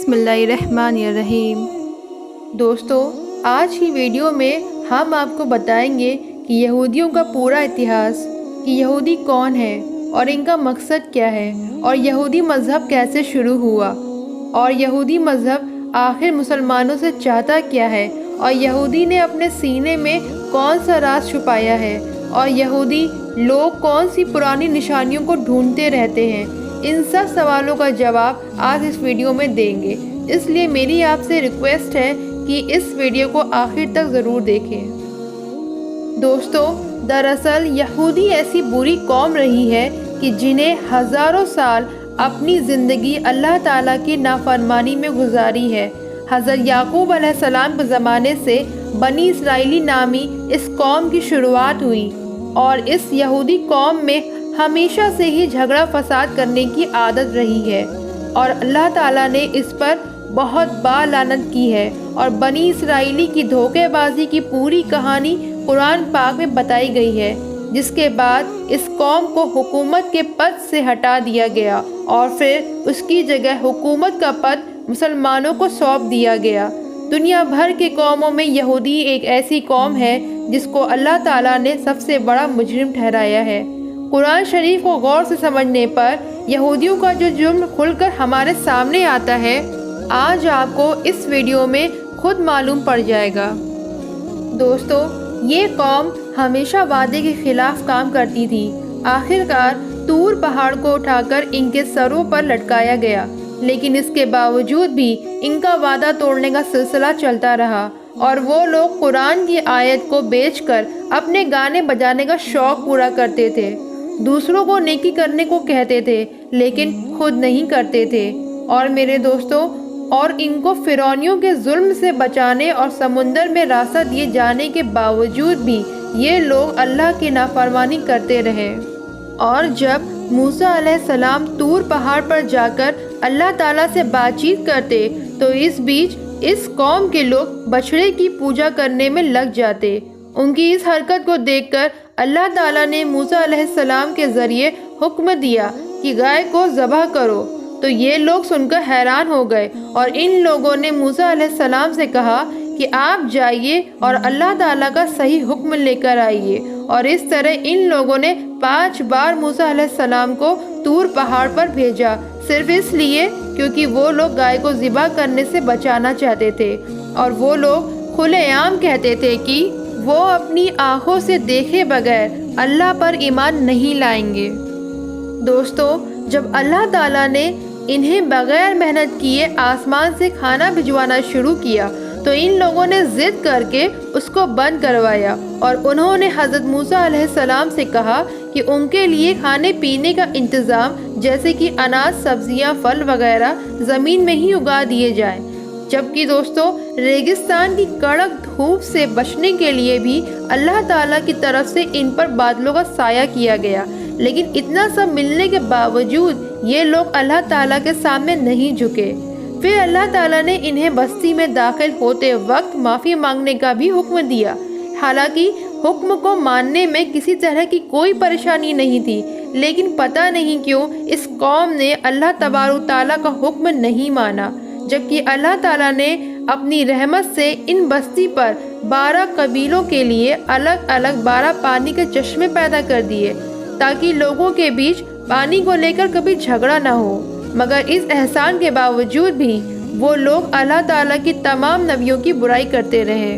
بسم اللہ الرحمن الرحیم۔ دوستو، آج کی ویڈیو میں ہم آپ کو بتائیں گے کہ یہودیوں کا پورا اتہاس، کہ یہودی کون ہے اور ان کا مقصد کیا ہے، اور یہودی مذہب کیسے شروع ہوا، اور یہودی مذہب آخر مسلمانوں سے چاہتا کیا ہے، اور یہودی نے اپنے سینے میں کون سا راز چھپایا ہے، اور یہودی لوگ کون سی پرانی نشانیوں کو ڈھونڈتے رہتے ہیں۔ ان سب سوالوں کا جواب آج اس ویڈیو میں دیں گے، اس لیے میری آپ سے ریکویسٹ ہے کہ اس ویڈیو کو آخر تک ضرور دیکھیں۔ دوستو، دراصل یہودی ایسی بری قوم رہی ہے کہ جنہیں ہزاروں سال اپنی زندگی اللہ تعالیٰ کی نافرمانی میں گزاری ہے۔ حضرت یعقوب علیہ السلام کے زمانے سے بنی اسرائیلی نامی اس قوم کی شروعات ہوئی، اور اس یہودی قوم میں ہمیشہ سے ہی جھگڑا فساد کرنے کی عادت رہی ہے، اور اللہ تعالیٰ نے اس پر بہت بار لعنت کی ہے، اور بنی اسرائیلی کی دھوکے بازی کی پوری کہانی قرآن پاک میں بتائی گئی ہے، جس کے بعد اس قوم کو حکومت کے پد سے ہٹا دیا گیا، اور پھر اس کی جگہ حکومت کا پد مسلمانوں کو سونپ دیا گیا۔ دنیا بھر کے قوموں میں یہودی ایک ایسی قوم ہے جس کو اللہ تعالیٰ نے سب سے بڑا مجرم ٹھہرایا ہے۔ قرآن شریف کو غور سے سمجھنے پر یہودیوں کا جو جرم کھل کر ہمارے سامنے آتا ہے، آج آپ کو اس ویڈیو میں خود معلوم پڑ جائے گا۔ دوستو، یہ قوم ہمیشہ وعدے کے خلاف کام کرتی تھی۔ آخرکار طور پہاڑ کو اٹھا کر ان کے سروں پر لٹکایا گیا، لیکن اس کے باوجود بھی ان کا وعدہ توڑنے کا سلسلہ چلتا رہا، اور وہ لوگ قرآن کی آیت کو بیچ کر اپنے گانے بجانے کا شوق پورا کرتے تھے، دوسروں کو نیکی کرنے کو کہتے تھے لیکن خود نہیں کرتے تھے۔ اور میرے دوستو، اور ان کو فرعونیوں کے ظلم سے بچانے اور سمندر میں راستہ دیے جانے کے باوجود بھی یہ لوگ اللہ کی نافرمانی کرتے رہے۔ اور جب موسیٰ علیہ السلام طور پہاڑ پر جا کر اللہ تعالیٰ سے بات چیت کرتے تو اس بیچ اس قوم کے لوگ بچھڑے کی پوجا کرنے میں لگ جاتے۔ ان کی اس حرکت کو دیکھ کر اللہ تعالیٰ نے موسیٰ علیہ السلام کے ذریعے حکم دیا کہ گائے کو ذبح کرو، تو یہ لوگ سن کر حیران ہو گئے، اور ان لوگوں نے موسیٰ علیہ السلام سے کہا کہ آپ جائیے اور اللہ تعالیٰ کا صحیح حکم لے کر آئیے، اور اس طرح ان لوگوں نے 5 بار موسیٰ علیہ السلام کو طور پہاڑ پر بھیجا، صرف اس لیے کیونکہ وہ لوگ گائے کو ذبح کرنے سے بچانا چاہتے تھے، اور وہ لوگ کھلے عام کہتے تھے کہ وہ اپنی آنکھوں سے دیکھے بغیر اللہ پر ایمان نہیں لائیں گے۔ دوستو، جب اللہ تعالیٰ نے انہیں بغیر محنت کیے آسمان سے کھانا بھجوانا شروع کیا تو ان لوگوں نے ضد کر کے اس کو بند کروایا، اور انہوں نے حضرت موسیٰ علیہ السلام سے کہا کہ ان کے لیے کھانے پینے کا انتظام جیسے کہ اناج، سبزیاں، پھل وغیرہ زمین میں ہی اگا دیے جائیں۔ جبکہ دوستو، ریگستان کی کڑک دھوپ سے بچنے کے لیے بھی اللہ تعالیٰ کی طرف سے ان پر بادلوں کا سایہ کیا گیا، لیکن اتنا سب ملنے کے باوجود یہ لوگ اللہ تعالیٰ کے سامنے نہیں جھکے۔ پھر اللہ تعالیٰ نے انہیں بستی میں داخل ہوتے وقت معافی مانگنے کا بھی حکم دیا، حالانکہ حکم کو ماننے میں کسی طرح کی کوئی پریشانی نہیں تھی، لیکن پتہ نہیں کیوں اس قوم نے اللہ تبارک و تعالیٰ کا حکم نہیں مانا، جبکہ اللہ تعالیٰ نے اپنی رحمت سے ان بستی پر 12 قبیلوں کے لیے الگ الگ 12 پانی کے چشمے پیدا کر دیے، تاکہ لوگوں کے بیچ پانی کو لے کر کبھی جھگڑا نہ ہو۔ مگر اس احسان کے باوجود بھی وہ لوگ اللہ تعالیٰ کی تمام نبیوں کی برائی کرتے رہے۔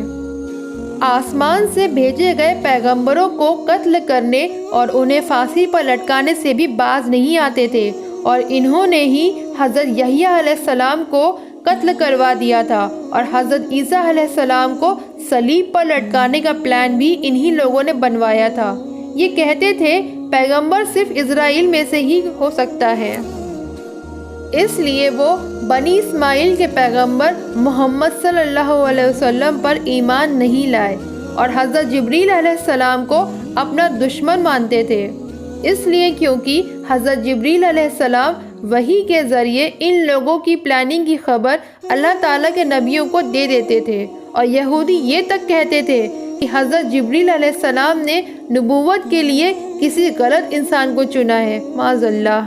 آسمان سے بھیجے گئے پیغمبروں کو قتل کرنے اور انہیں پھانسی پر لٹکانے سے بھی باز نہیں آتے تھے، اور انہوں نے ہی حضرت یحییٰ علیہ السلام کو قتل کروا دیا تھا، اور حضرت عیسیٰ علیہ السلام کو صلیب پر لٹکانے کا پلان بھی انہی لوگوں نے بنوایا تھا۔ یہ کہتے تھے پیغمبر صرف اسرائیل میں سے ہی ہو سکتا ہے، اس لیے وہ بنی اسماعیل کے پیغمبر محمد صلی اللہ علیہ وسلم پر ایمان نہیں لائے، اور حضرت جبریل علیہ السلام کو اپنا دشمن مانتے تھے، اس لیے کیونکہ حضرت جبریل علیہ السلام وحی کے ذریعے ان لوگوں کی پلاننگ کی خبر اللہ تعالیٰ کے نبیوں کو دے دیتے تھے، اور یہودی یہ تک کہتے تھے کہ حضرت جبریل علیہ السلام نے نبوت کے لیے کسی غلط انسان کو چنا ہے، معاذ اللہ۔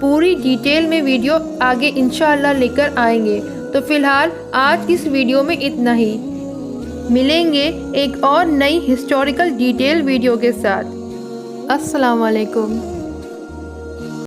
پوری ڈیٹیل میں ویڈیو آگے انشاءاللہ لے کر آئیں گے۔ تو فی الحال آج کی اس ویڈیو میں اتنا ہی، ملیں گے ایک اور نئی ہسٹوریکل ڈیٹیل ویڈیو کے ساتھ۔ السلام علیکم۔